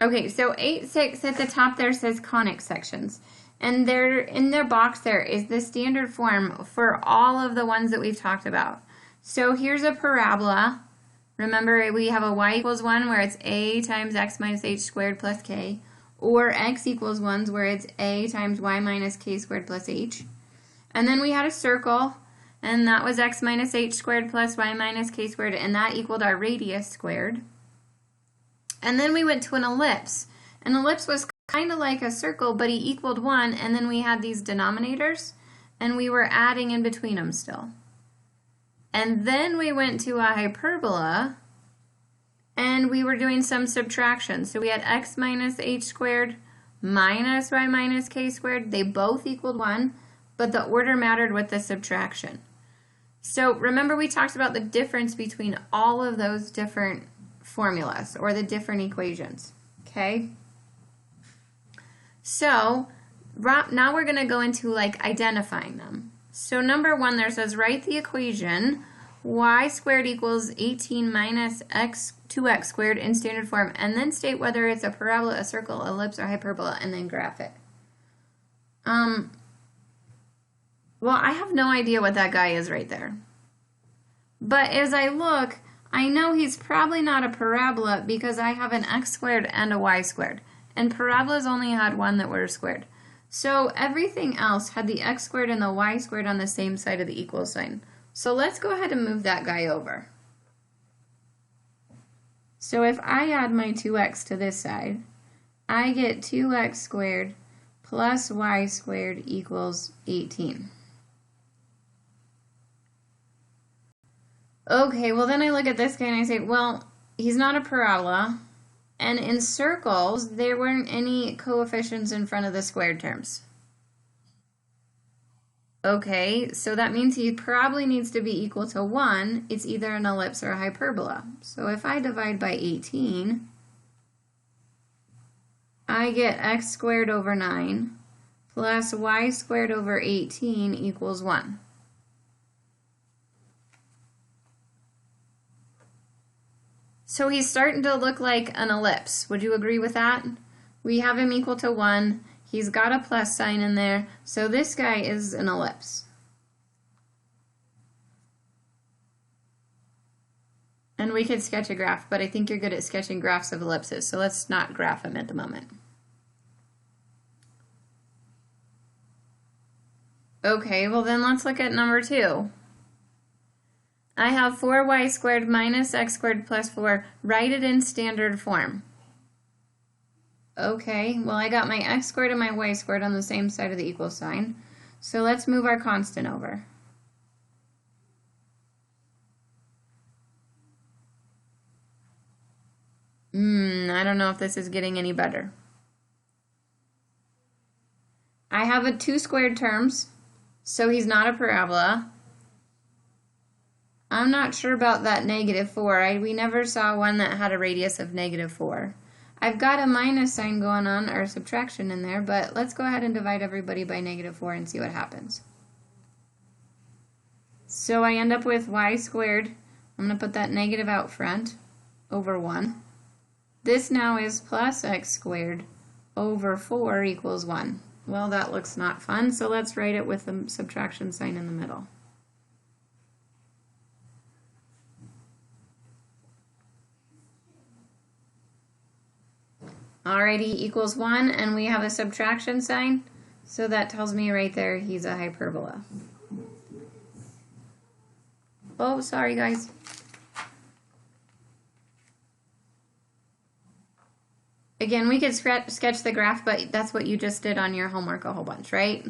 Okay, so 8.6 at the top there says conic sections. And there in their box there is the standard form for all of the ones that we've talked about. So here's a parabola. Remember, we have a y equals 1 where it's a times x minus h squared plus k, or x equals 1 where it's a times y minus k squared plus h. And then we had a circle, and that was x minus h squared plus y minus k squared, and that equaled our radius squared. And then we went to an ellipse. An ellipse was kind of like a circle, but he equaled 1, and then we had these denominators, and we were adding in between them still. And then we went to a hyperbola, and we were doing some subtraction. So we had x minus h squared minus y minus k squared. They both equaled 1, but the order mattered with the subtraction. So remember, we talked about the difference between all of those different formulas or the different equations, okay? So now we're going to go into like identifying them. So number 1 there says write the equation y squared equals 18 minus 2x squared in standard form, and then state whether it's a parabola, a circle, ellipse, or hyperbola, and then graph it. Well, I have no idea what that guy is right there. But as I look, I know he's probably not a parabola because I have an x squared and a y squared. And parabolas only had one that were squared. So everything else had the x squared and the y squared on the same side of the equal sign. So let's go ahead and move that guy over. So if I add my 2x to this side, I get 2x squared plus y squared equals 18. Okay, well then I look at this guy and I say, well, he's not a parabola, and in circles, there weren't any coefficients in front of the squared terms. Okay, so that means he probably needs to be equal to 1. It's either an ellipse or a hyperbola. So if I divide by 18, I get x squared over 9 plus y squared over 18 equals 1. So he's starting to look like an ellipse. Would you agree with that? We have him equal to 1. He's got a plus sign in there. So this guy is an ellipse. And we could sketch a graph, but I think you're good at sketching graphs of ellipses, so let's not graph him at the moment. Okay, well then let's look at number 2. I have 4y squared minus x squared plus 4. Write it in standard form. Okay, well I got my x squared and my y squared on the same side of the equal sign. So let's move our constant over. I don't know if this is getting any better. I have 2 squared terms, so he's not a parabola. I'm not sure about that -4. We never saw one that had a radius of -4. I've got a minus sign going on, or subtraction in there, but let's go ahead and divide everybody by -4 and see what happens. So I end up with y squared, I'm going to put that negative out front, over 1. This now is plus x squared over 4 equals 1. Well, that looks not fun, so let's write it with the subtraction sign in the middle. Alrighty, equals 1, and we have a subtraction sign, so that tells me right there he's a hyperbola. Oh, sorry guys. Again, we could sketch the graph, but that's what you just did on your homework a whole bunch, right?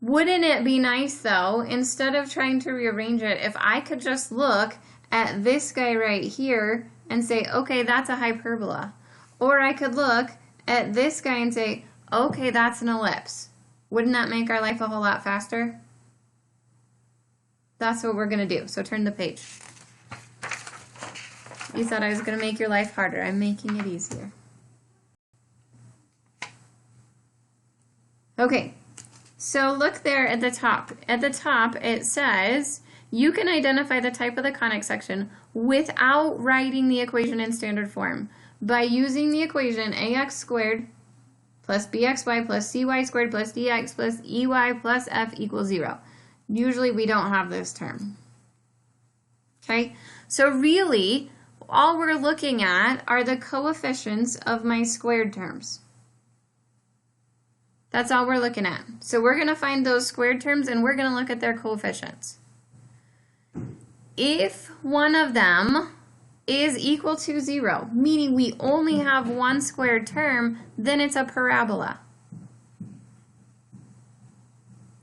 Wouldn't it be nice, though, instead of trying to rearrange it, if I could just look at this guy right here and say, okay, that's a hyperbola. Or I could look at this guy and say, okay, that's an ellipse. Wouldn't that make our life a whole lot faster? That's what we're going to do. So turn the page. You thought I was going to make your life harder. I'm making it easier. Okay, so look there at the top. At the top it says you can identify the type of the conic section without writing the equation in standard form. by using the equation ax squared plus bxy plus cy squared plus dx plus ey plus f equals 0. Usually we don't have this term. Okay, so really all we're looking at are the coefficients of my squared terms. That's all we're looking at. So we're going to find those squared terms and we're going to look at their coefficients. If one of them is equal to 0, meaning we only have one squared term, then it's a parabola.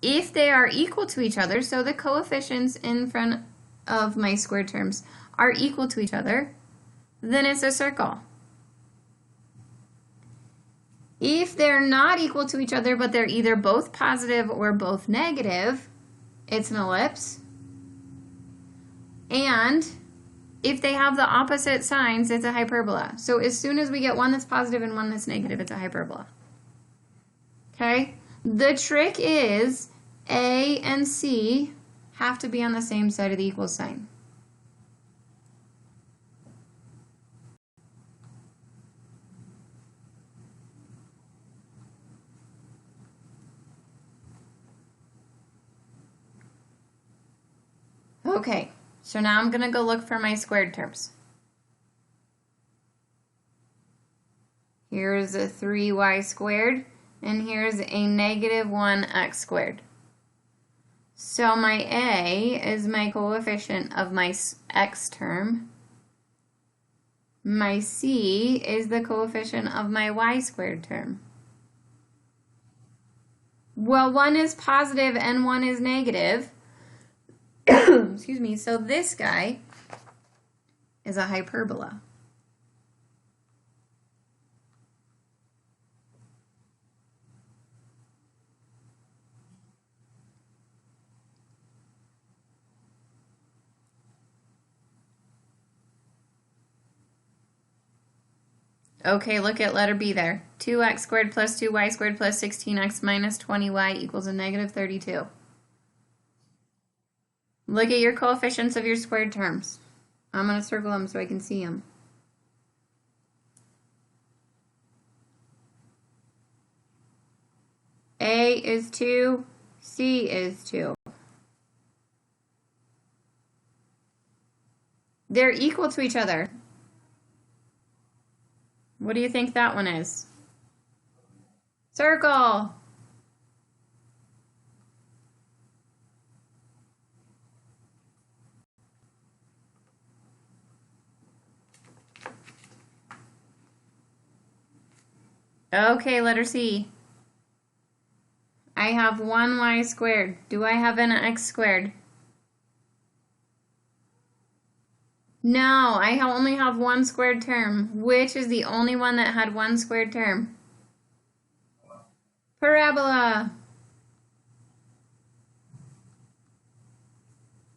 If they are equal to each other, so the coefficients in front of my squared terms are equal to each other, then it's a circle. If they're not equal to each other, but they're either both positive or both negative, it's an ellipse. And if they have the opposite signs, it's a hyperbola. So as soon as we get one that's positive and one that's negative, it's a hyperbola. Okay? The trick is A and C have to be on the same side of the equal sign. Okay, so now I'm going to go look for my squared terms. Here's a 3y squared, and here's a negative 1x squared. So my A is my coefficient of my x term. My C is the coefficient of my y squared term. Well, one is positive and one is negative. Excuse me, so this guy is a hyperbola. Okay, look at letter B there. 2x squared plus 2y squared plus 16x minus 20y equals a negative 32. Look at your coefficients of your squared terms. I'm going to circle them so I can see them. A is 2, C is 2. They're equal to each other. What do you think that one is? Circle. Okay, letter C. I have 1y squared. Do I have an x squared? No, I only have one squared term. Which is the only one that had one squared term? Parabola.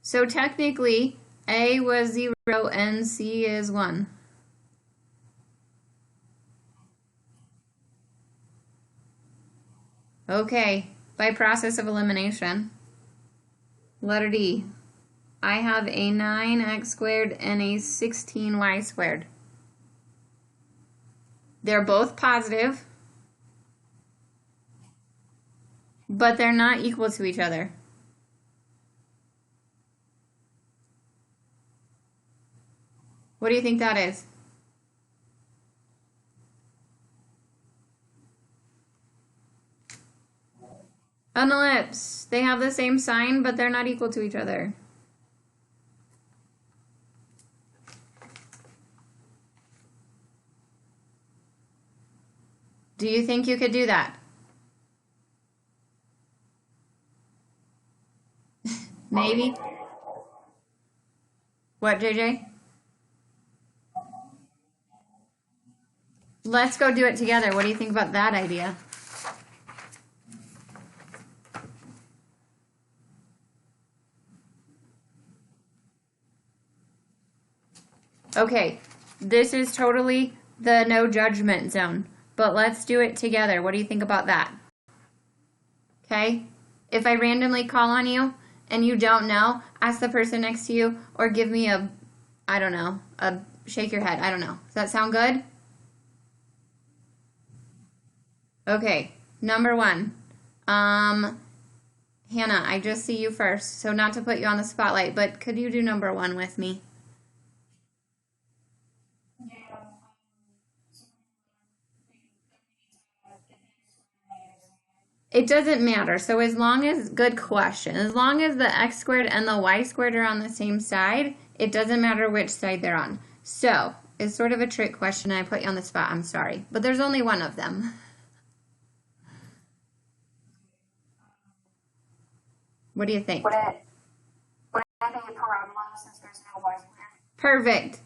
So technically, A was 0 and C is 1. Okay, by process of elimination. Letter D. I have a 9x squared and a 16y squared. They're both positive, but they're not equal to each other. What do you think that is? An ellipse. They have the same sign, but they're not equal to each other. Do you think you could do that? Maybe. What, JJ? Let's go do it together. What do you think about that idea? Okay, this is totally the no judgment zone, but let's do it together. What do you think about that? Okay? If I randomly call on you and you don't know, ask the person next to you or give me a, I don't know, a shake your head. I don't know. Does that sound good? Okay, number one. Hannah, I just see you first, so not to put you on the spotlight, but could you do number one with me? It doesn't matter. So as long as, good question, as long as the x squared and the y squared are on the same side, it doesn't matter which side they're on. So it's sort of a trick question. I put you on the spot. I'm sorry, but there's only one of them. What do you think? Would it be a parabola since there's no y squared? Perfect.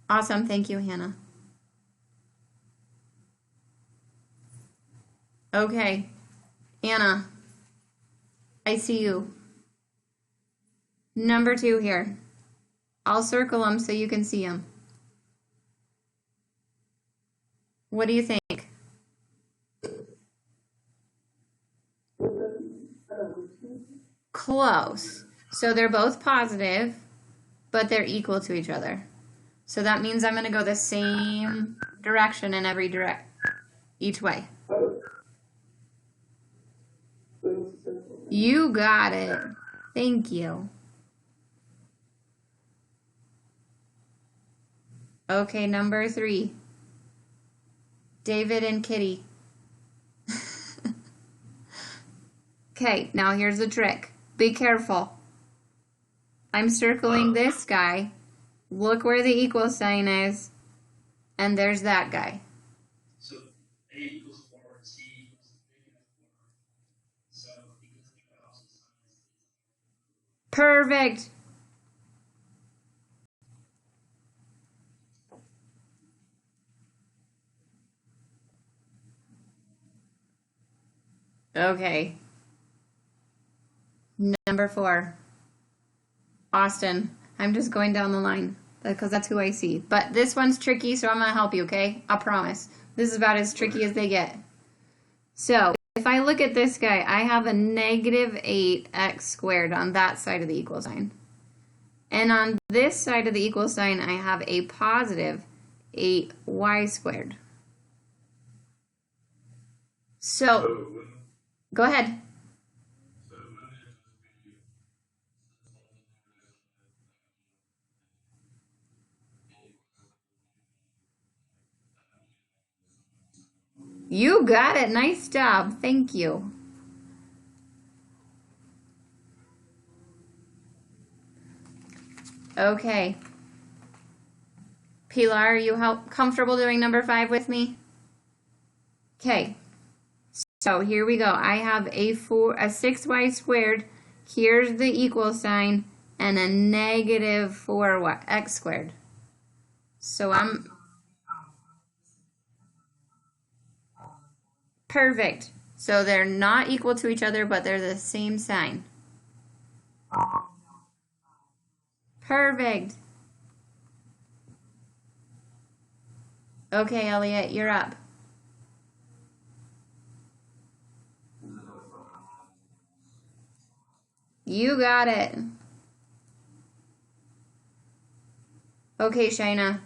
Awesome. Thank you, Hannah. Okay. Anna, I see you. Number two here. I'll circle them so you can see them. What do you think? Close. So they're both positive, but they're equal to each other. So that means I'm going to go the same direction in every each way. You got it. Thank you. Okay, number three. David and Kitty. Okay, now here's the trick. Be careful. I'm circling this guy. Look where the equal sign is. And there's that guy. So A equals 4, C equals negative 4. So because the opposite sign is Perfect. Okay. Number four. Austin. I'm just going down the line because that's who I see. But this one's tricky, so I'm going to help you, okay? I promise. This is about as tricky as they get. So if I look at this guy, I have a negative 8x squared on that side of the equal sign. And on this side of the equal sign, I have a positive 8y squared. So, go ahead. You got it. Nice job. Thank you. Okay. Pilar, are you comfortable doing number 5 with me? Okay. So here we go. I have a 6y squared. Here's the equal sign and a negative 4x squared. So I'm perfect. So they're not equal to each other, but they're the same sign. Perfect. Okay, Elliot, you're up. You got it. Okay, Shaina.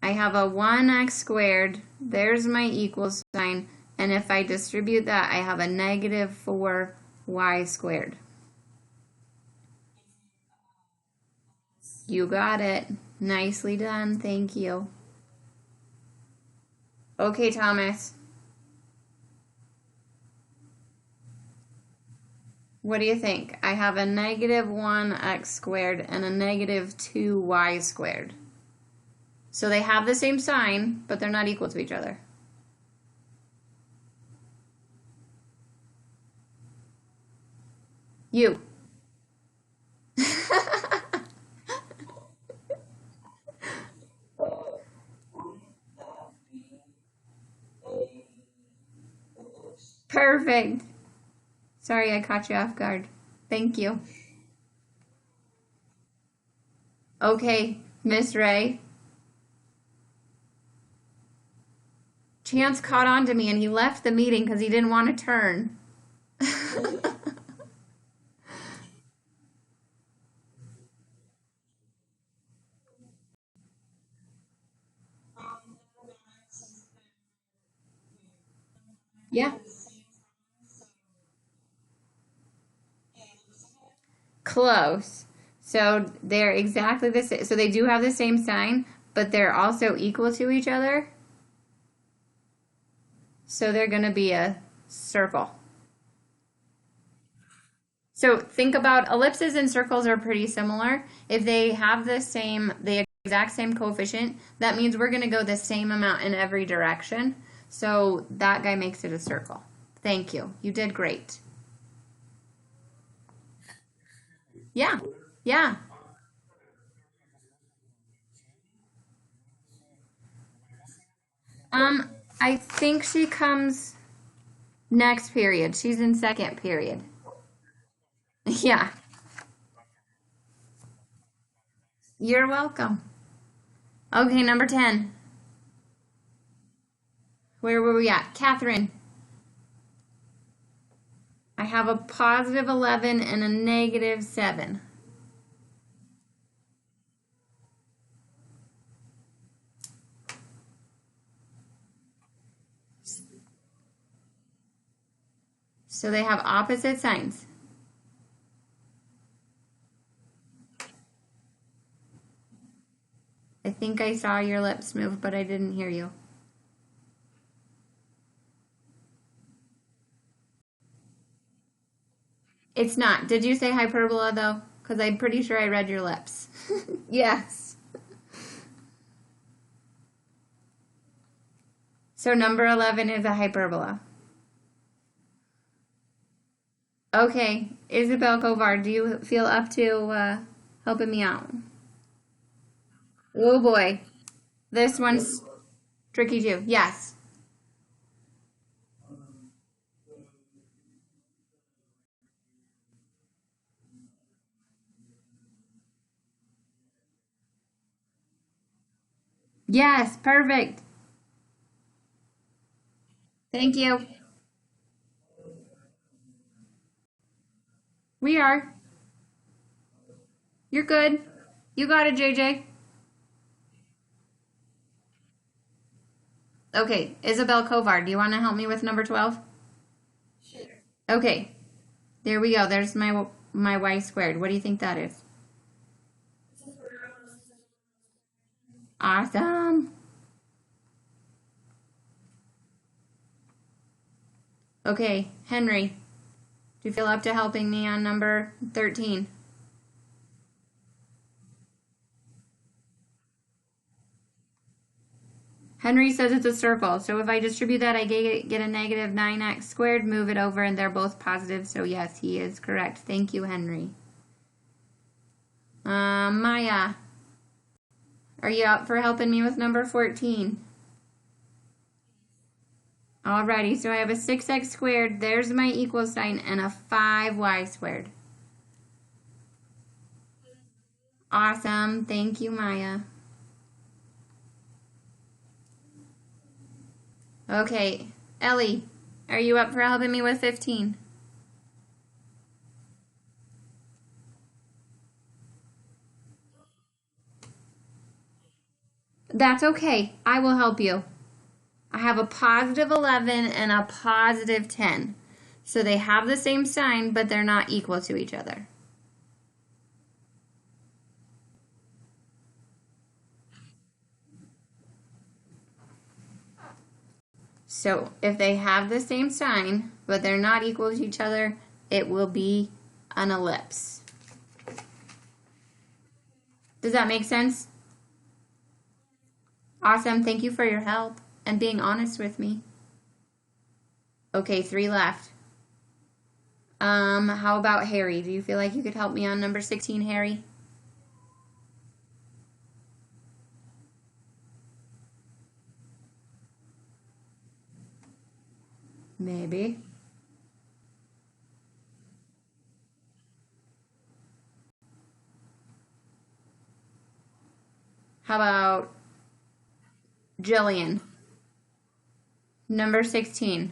I have a 1x squared. There's my equal sign. And if I distribute that, I have a negative 4y squared. You got it. Nicely done. Thank you. Okay, Thomas. What do you think? I have a negative 1x squared and a negative 2y squared. So they have the same sign, but they're not equal to each other. You. Perfect. Sorry I caught you off guard. Thank you. Okay, Miss Ray. Chance caught on to me and he left the meeting because he didn't want to turn. Yeah. Close. So they're exactly the same. So they do have the same sign, but they're also equal to each other. So they're going to be a circle. So think about ellipses and circles are pretty similar. If they have the exact same coefficient, that means we're going to go the same amount in every direction. So that guy makes it a circle. Thank you. You did great. Yeah. Yeah. Um, I think she comes next period. She's in second period. Yeah. You're welcome. Okay, number 10. Where were we at? Catherine. I have a positive 11 and a negative 7. So they have opposite signs. I think I saw your lips move, but I didn't hear you. It's not. Did you say hyperbola though? Because I'm pretty sure I read your lips. Yes. So number 11 is a hyperbola. Okay, Isabel Kovar, do you feel up to helping me out? Oh boy, this one's tricky too. Yes. Yes, perfect. Thank you. We are. You're good. You got it, JJ. Okay, Isabel Kovar, do you want to help me with number 12? Okay, there we go. There's my y squared. What do you think that is? Awesome. Okay, Henry, do you feel up to helping me on number 13? Henry says it's a circle, so if I distribute that, I get a negative 9x squared, move it over, and they're both positive, so yes, he is correct. Thank you, Henry. Maya, are you up for helping me with number 14? Alrighty, so I have a 6x squared, there's my equal sign, and a 5y squared. Awesome, thank you, Maya. Okay, Ellie, are you up for helping me with 15? That's okay, I will help you. I have a positive 11 and a positive 10. So they have the same sign, but they're not equal to each other. So if they have the same sign, but they're not equal to each other, it will be an ellipse. Does that make sense? Awesome. Thank you for your help and being honest with me. Okay, 3 left. How about Harry? Do you feel like you could help me on number 16, Harry? Maybe. How about Jillian? Number 16.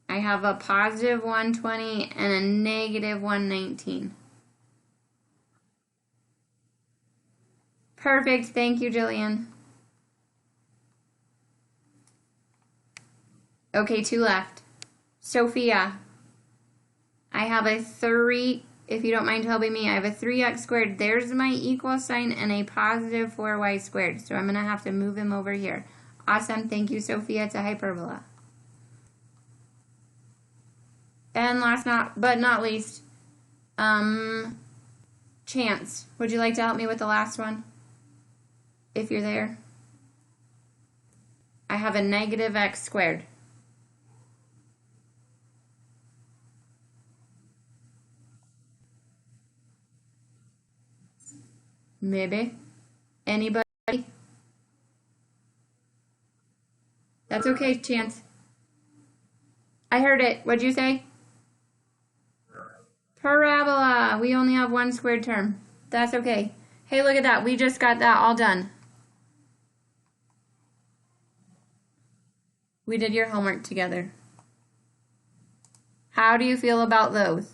I have a positive 120 and a negative 119. Perfect. Thank you, Jillian. Okay, 2 left. Sophia, I have a 3, if you don't mind helping me, I have a 3x squared. There's my equal sign and a positive 4y squared. So I'm going to have to move him over here. Awesome. Thank you, Sophia. It's a hyperbola. And last but not least, Chance, would you like to help me with the last one? If you're there. I have a negative x squared. Maybe. Anybody? That's okay, Chance. I heard it. What'd you say? Parabola. We only have one squared term. That's okay. Hey, look at that. We just got that all done. We did your homework together. How do you feel about those?